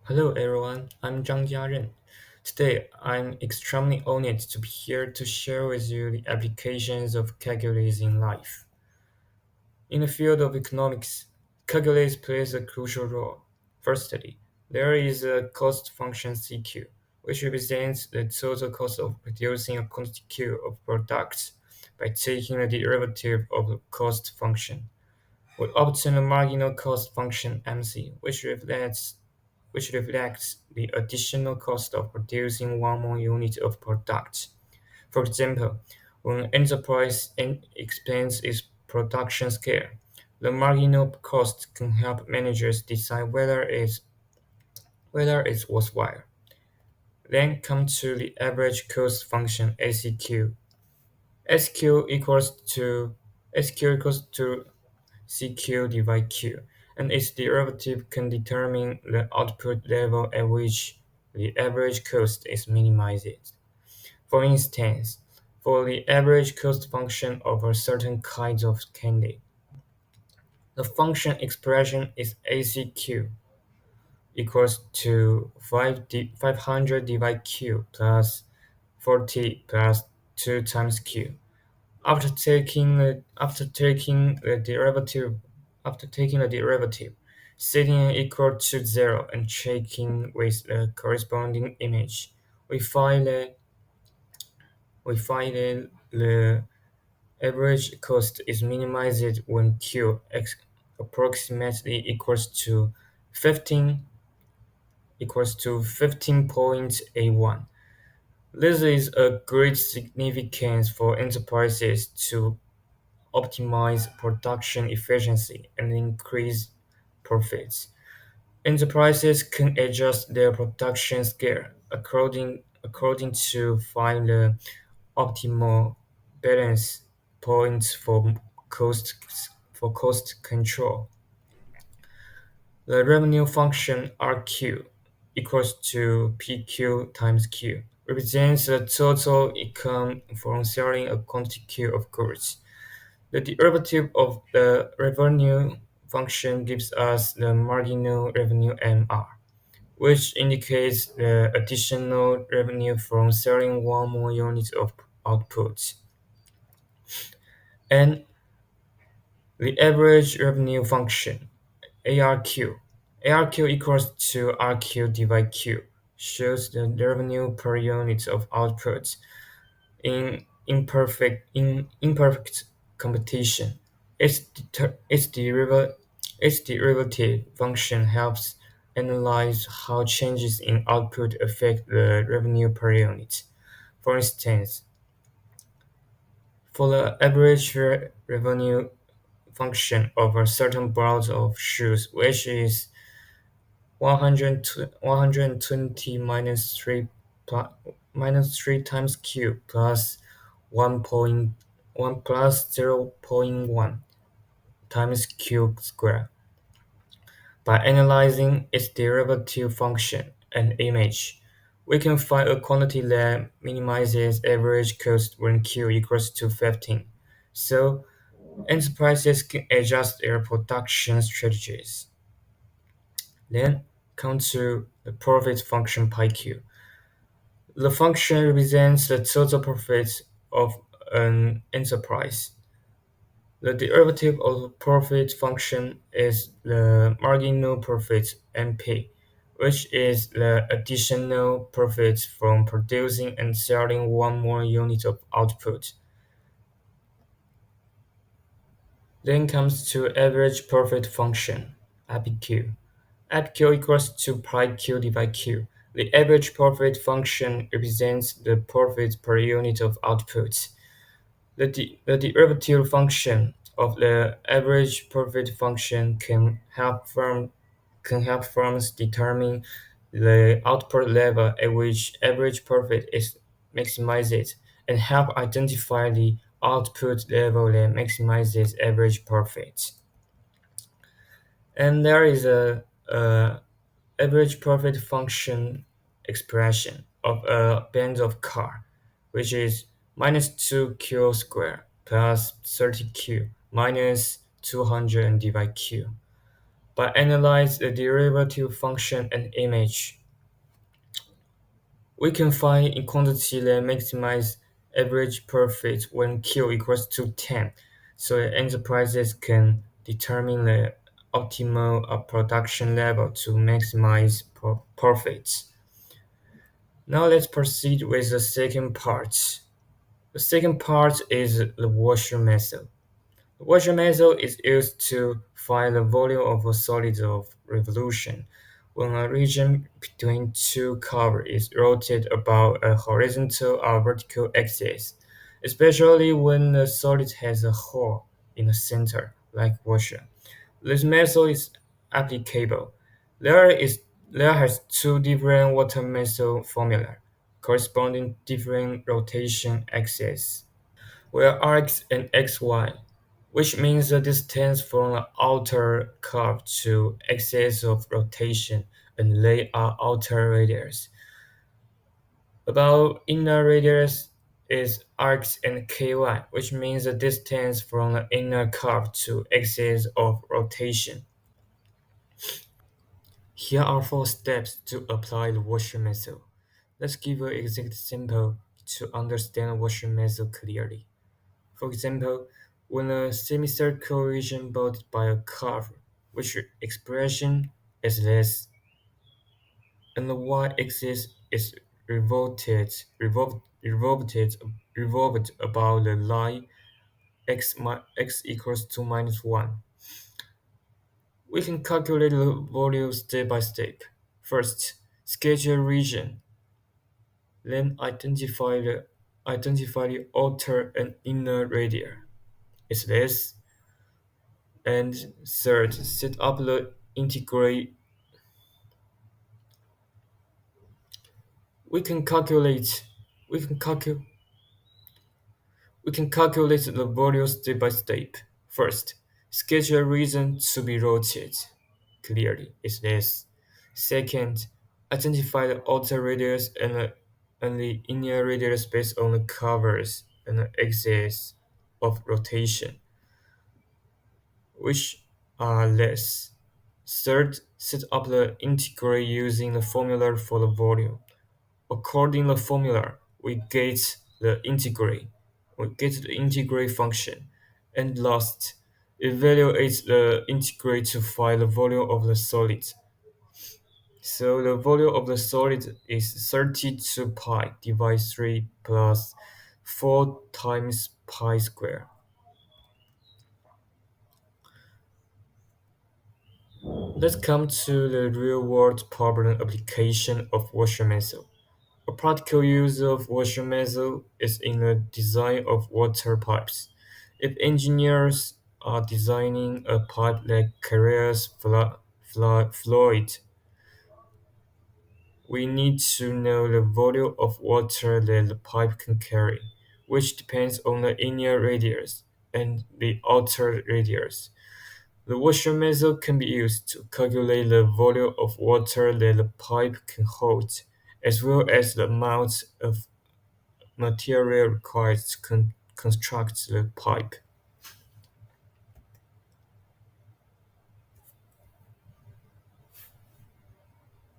Hello everyone, I'm Zhang Jiaren. Today, I'm extremely honored to be here to share with you the applications of calculus in life. In the field of economics, calculus plays a crucial role. Firstly, there is a cost function CQ, which represents the total cost of producing a quantity of products by taking the derivative of the cost function. We obtain a marginal cost function MC, which reflects the additional cost of producing one more unit of product. For example, when an enterprise expands its production scale, the marginal cost can help managers decide whether it's worthwhile. Then come to the average cost function ACQ. SQ equals to CQ divide Q, and its derivative can determine the output level at which the average cost is minimized. For instance, for the average cost function of a certain kind of candy, the function expression is ACQ equals to 500 divide Q plus 40 plus 2 times Q. After taking the derivative, setting it equal to 0 and checking with the corresponding image, we find that the average cost is minimized when approximately equals to 15.81. This is a great significance for enterprises to optimize production efficiency and increase profits. Enterprises can adjust their production scale according to find the optimal balance points for cost control. The revenue function RQ equals to PQ times Q represents the total income from selling a quantity of goods. The derivative of the revenue function gives us the marginal revenue MR, which indicates the additional revenue from selling one more unit of output. And the average revenue function, ARQ. ARQ equals to RQ divide Q, shows the revenue per unit of output in imperfect competition. Its derivative function helps analyze how changes in output affect the revenue per unit. For instance, for the average revenue function of a certain brand of shoes, which is 120 minus 3 times q plus 1.1 plus 0.1 times q squared. By analyzing its derivative function and image, we can find a quantity that minimizes average cost when q equals to 15. So enterprises can adjust their production strategies. Then come to the profit function PyQ. The function represents the total profit of an enterprise. The derivative of the profit function is the marginal profit (MP), which is the additional profit from producing and selling one more unit of output. Then comes to average profit function (APQ). APQ equals to pi q divide q. The average profit function represents the profit per unit of output. The derivative function of the average profit function can help firms determine the output level at which average profit is maximized and help identify the output level that maximizes average profit. And there is a average profit function expression of a band of car, which is minus 2q squared plus 30q minus 200 and divide q. By analyze the derivative function and image, we can find a quantity that maximizes average profit when Q equals to 10, so that enterprises can determine the optimal production level to maximize profits. Now let's proceed with the second part. The second part is the washer method. The washer method is used to find the volume of a solid of revolution when a region between two curves is rotated about a horizontal or vertical axis, especially when the solid has a hole in the center, like washer. This method is applicable. There has two different water method formula corresponding different rotation axes, where x and xy, which means the distance from the outer curve to axis of rotation, and they are outer radius. About inner radius is x and ky, which means the distance from the inner curve to axis of rotation. Here are four steps to apply the washer method. Let's give an exact example to understand washer method clearly. For example, when a semicircle region bounded by a curve, which expression is this, and the y-axis is revolved about the line x equals to -1. We can calculate the volume step by step. First, sketch a region, then identify the outer and inner radius. Is this? And third, set up the integrate. We can calculate we can calculate we can calculate the volume step by step. First, sketch a region to be rotated. Clearly, is this. Second, identify the outer radius and the inner radius based on the covers and the axis of rotation, which are less. Third, set up the integral using the formula for the volume. According to the formula, we get the integral function. And last, evaluate the integral to find the volume of the solid. So the volume of the solid is 32 pi divided 3 plus 4 times pi squared. Let's come to the real-world problem application of washer method. A practical use of washer method is in the design of water pipes. If engineers are designing a pipe that carries fluid, we need to know the volume of water that the pipe can carry, which depends on the inner radius and the outer radius. The washer method can be used to calculate the volume of water that the pipe can hold, as well as the amount of material required to construct the pipe.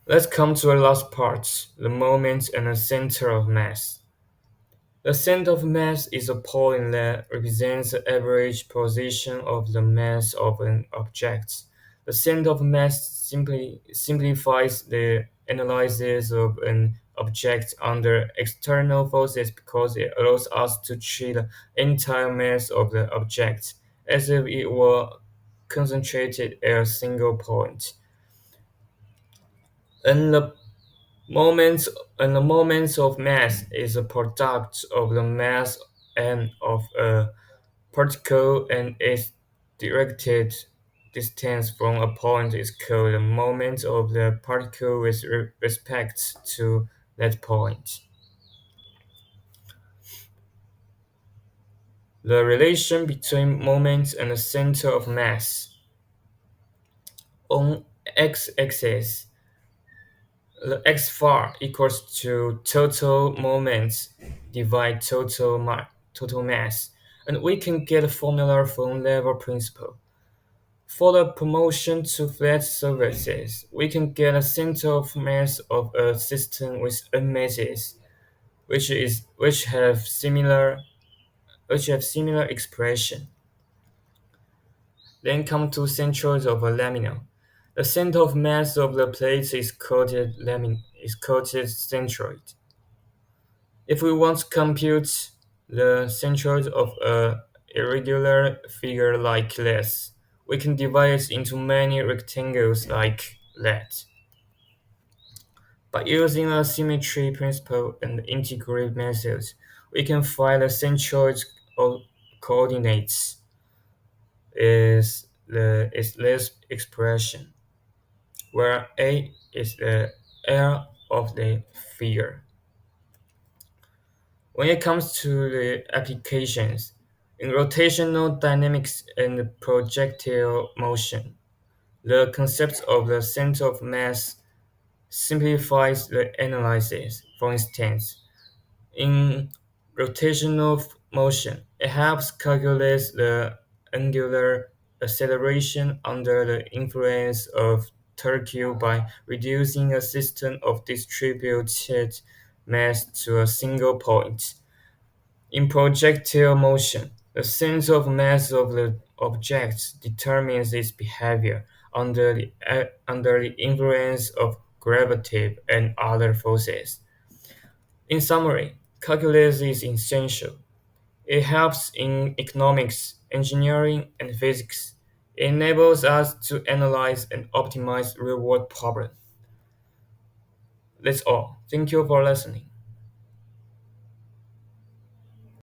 Let's come to the last part, the moment and the center of mass. The center of mass is a point that represents the average position of the mass of an object. The center of mass simply simplifies the analysis of an object under external forces because it allows us to treat the entire mass of the object as if it were concentrated at a single point. And Moments and the moments of mass is a product of the mass m of a particle and its directed distance from a point is called the moment of the particle with respect to that point. The relation between moment and the center of mass. On x-axis, the x bar equals to total moment divide total mass, and we can get a formula from level principle. For the promotion to flat surfaces, we can get a center of mass of a system with n masses, which have similar expression. Then come to centroids of a lamina. The center of mass of the plate is coated centroid. If we want to compute the centroid of a irregular figure like this, we can divide it into many rectangles like that. By using a symmetry principle and integrate methods, we can find the centroid coordinates is this expression, where A is the area of the figure. When it comes to the applications, in rotational dynamics and projectile motion, the concept of the center of mass simplifies the analysis. For instance, in rotational motion, it helps calculate the angular acceleration under the influence of turkey by reducing a system of distributed mass to a single point. In projectile motion, the center of mass of the object determines its behavior under the influence of gravity and other forces. In summary, calculus is essential. It helps in economics, engineering, and physics. It enables us to analyze and optimize real-world problems. That's all. Thank you for listening.